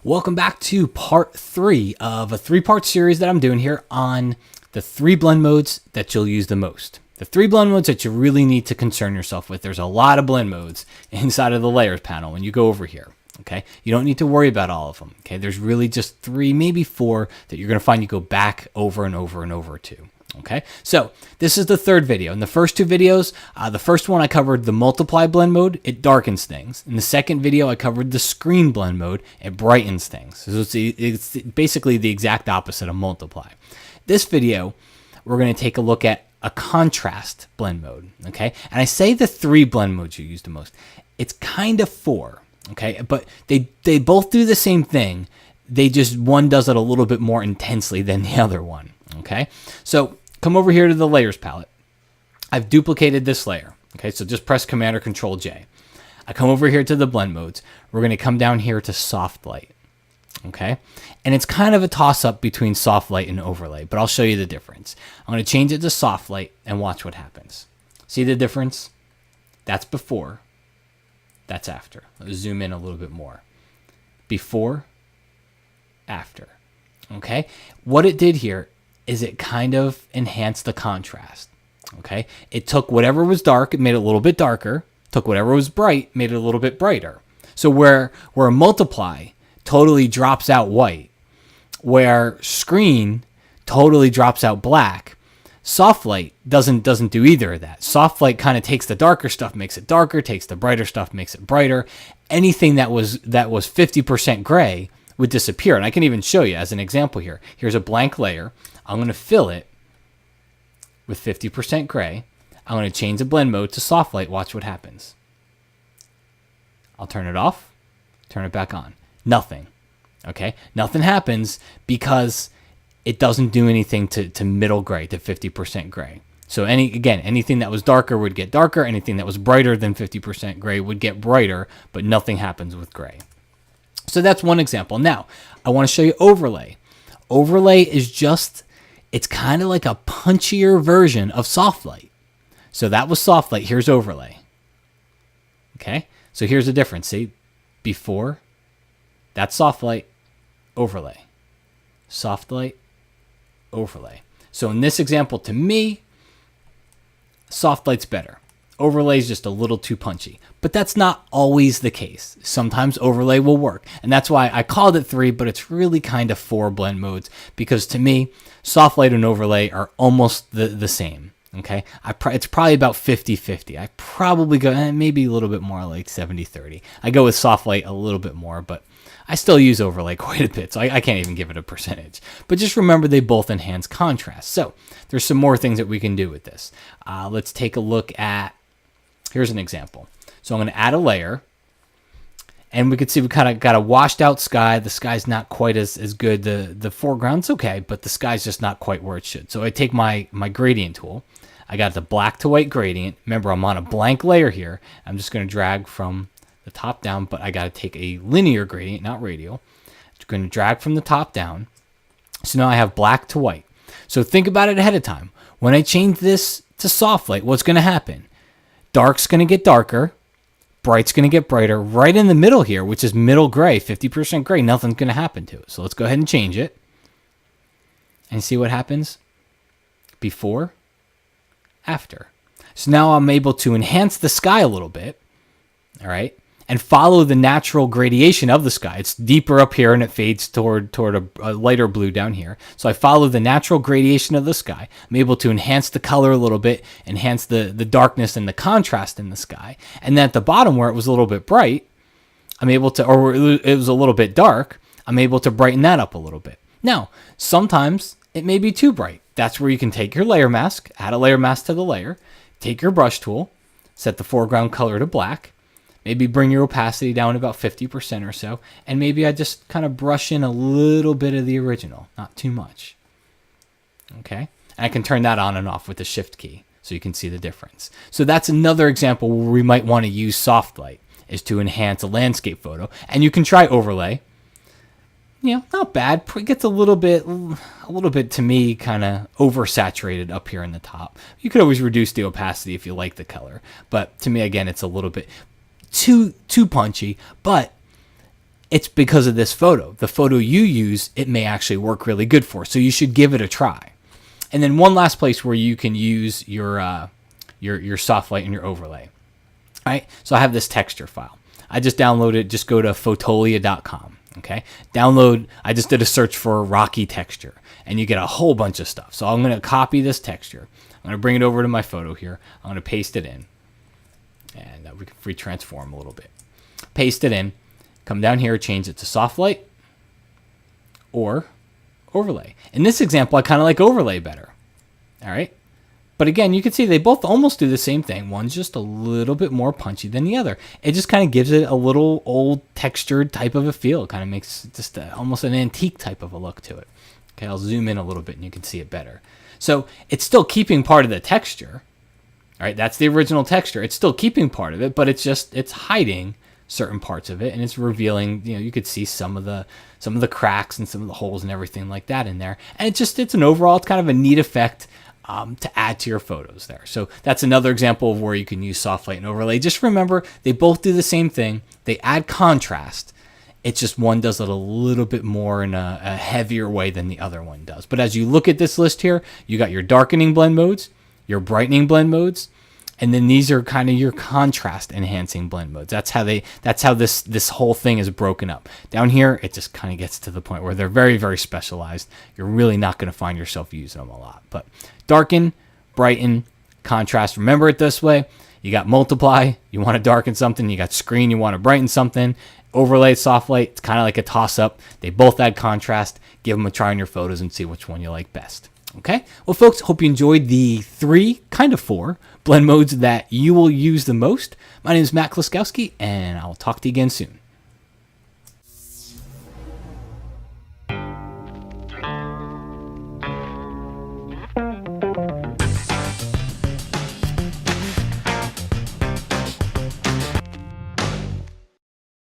Welcome back to part 3 of a 3-part series that I'm doing here on the 3 blend modes that you'll use the most. The 3 blend modes that you really need to concern yourself with. There's a lot of blend modes inside of the layers panel when you go over here. Okay, you don't need to worry about all of them. Okay, there's really just 3, maybe 4 that you're going to find you go back over and over and over to. Okay, so this is the 3rd video. In the first 2 videos, the first one I covered the multiply blend mode, it darkens things. In the second video, I covered the screen blend mode, it brightens things. So it's basically the exact opposite of multiply. This video, we're going to take a look at a contrast blend mode. Okay, and I say the 3 blend modes you use the most. It's kind of 4. Okay, but they both do the same thing. They just, one does it a little bit more intensely than the other one. Okay, so come over here to the layers palette. I've duplicated this layer. Okay, so just press Command or Control J. I come over here to the blend modes. We're going to come down here to soft light. Okay, and it's kind of a toss up between soft light and overlay, but I'll show you the difference. I'm going to change it to soft light and watch what happens. See the difference? That's before. That's after. Let's zoom in a little bit more. Before, after. Okay, what it did here is it kind of enhanced the contrast. Okay, it took whatever was dark, it made it a little bit darker. Took whatever was bright, made it a little bit brighter. So where a multiply totally drops out white, where screen totally drops out black, soft light doesn't do either of that. Soft light kind of takes the darker stuff, makes it darker, takes the brighter stuff, makes it brighter. Anything that was 50% gray would disappear. And I can even show you as an example here. Here's a blank layer. I'm going to fill it with 50% gray. I'm going to change the blend mode to soft light. Watch what happens. I'll turn it off, turn it back on. Nothing. Okay? Nothing happens because it doesn't do anything to middle gray, to 50% gray. So anything that was darker would get darker. Anything that was brighter than 50% gray would get brighter, but nothing happens with gray. So that's one example. Now, I want to show you overlay. Overlay is just, it's kind of like a punchier version of soft light. So that was soft light. Here's overlay. Okay? So here's the difference. See? Before, that's soft light, overlay. Soft light, overlay. So in this example, to me, soft light's better. Overlay is just a little too punchy. But that's not always the case. Sometimes overlay will work. And that's why I called it 3, but it's really kind of 4 blend modes. Because to me, soft light and overlay are almost the same. Okay? It's probably about 50-50. I probably go maybe a little bit more like 70-30. I go with soft light a little bit more, but I still use overlay quite a bit, so I can't even give it a percentage. But just remember they both enhance contrast. So there's some more things that we can do with this. Let's take a look at, here's an example. So I'm going to add a layer, and we can see we kind of got a washed out sky. The sky's not quite as good. The foreground's okay, but the sky's just not quite where it should. So I take my gradient tool. I got the black to white gradient. Remember, I'm on a blank layer here. I'm just going to drag from the top down, but I got to take a linear gradient, not radial. I'm going to drag from the top down. So now I have black to white. So think about it ahead of time. When I change this to soft light, what's going to happen? Dark's going to get darker. Bright's going to get brighter. Right in the middle here, which is middle gray, 50% gray, nothing's going to happen to it. So let's go ahead and change it. And see what happens? Before, after. So now I'm able to enhance the sky a little bit. All right, and follow the natural gradation of the sky. It's deeper up here and it fades toward a lighter blue down here. So I follow the natural gradation of the sky. I'm able to enhance the color a little bit, enhance the darkness and the contrast in the sky. And then at the bottom where it was a little bit bright, I'm able to, or it was a little bit dark, I'm able to brighten that up a little bit. Now, sometimes it may be too bright. That's where you can take your layer mask, add a layer mask to the layer, take your brush tool, set the foreground color to black, maybe bring your opacity down about 50% or so. And maybe I just kind of brush in a little bit of the original, not too much. Okay. And I can turn that on and off with the shift key so you can see the difference. So that's another example where we might want to use soft light, is to enhance a landscape photo. And you can try overlay. You know, not bad. It gets a little bit to me kind of oversaturated up here in the top. You could always reduce the opacity if you like the color. But to me, again, it's a little bit too punchy, but it's because of this photo. The photo you use, it may actually work really good for. So you should give it a try. And then one last place where you can use your soft light and your overlay. All right, so I have this texture file. I just downloaded it. Just go to Fotolia.com. Okay, download. I just did a search for rocky texture, and you get a whole bunch of stuff. So I'm going to copy this texture. I'm going to bring it over to my photo here. I'm going to paste it in, and we can free transform a little bit. Paste it in. Come down here, change it to soft light or overlay. In this example, I kind of like overlay better. All right. But again, you can see they both almost do the same thing. One's just a little bit more punchy than the other. It just kind of gives it a little old textured type of a feel. It kind of makes just almost an antique type of a look to it. Okay, I'll zoom in a little bit and you can see it better. So it's still keeping part of the texture. All right, that's the original texture. It's still keeping part of it, but it's hiding certain parts of it, and it's revealing, you could see some of the cracks and some of the holes and everything like that in there. And it's an overall, it's kind of a neat effect to add to your photos there. So that's another example of where you can use soft light and overlay. Just remember, they both do the same thing. They add contrast. It's just one does it a little bit more in a heavier way than the other one does. But as you look at this list here, you got your darkening blend modes, your brightening blend modes, and then these are kind of your contrast enhancing blend modes. That's how this whole thing is broken up. Down here, it just kind of gets to the point where they're very, very specialized. You're really not going to find yourself using them a lot. But darken, brighten, contrast. Remember it this way. You got multiply, you want to darken something. You got screen, you want to brighten something. Overlay, soft light, it's kind of like a toss-up. They both add contrast. Give them a try on your photos and see which one you like best. Okay, well, folks, hope you enjoyed the 4 blend modes that you will use the most. My name is Matt Kloskowski, and I'll talk to you again soon.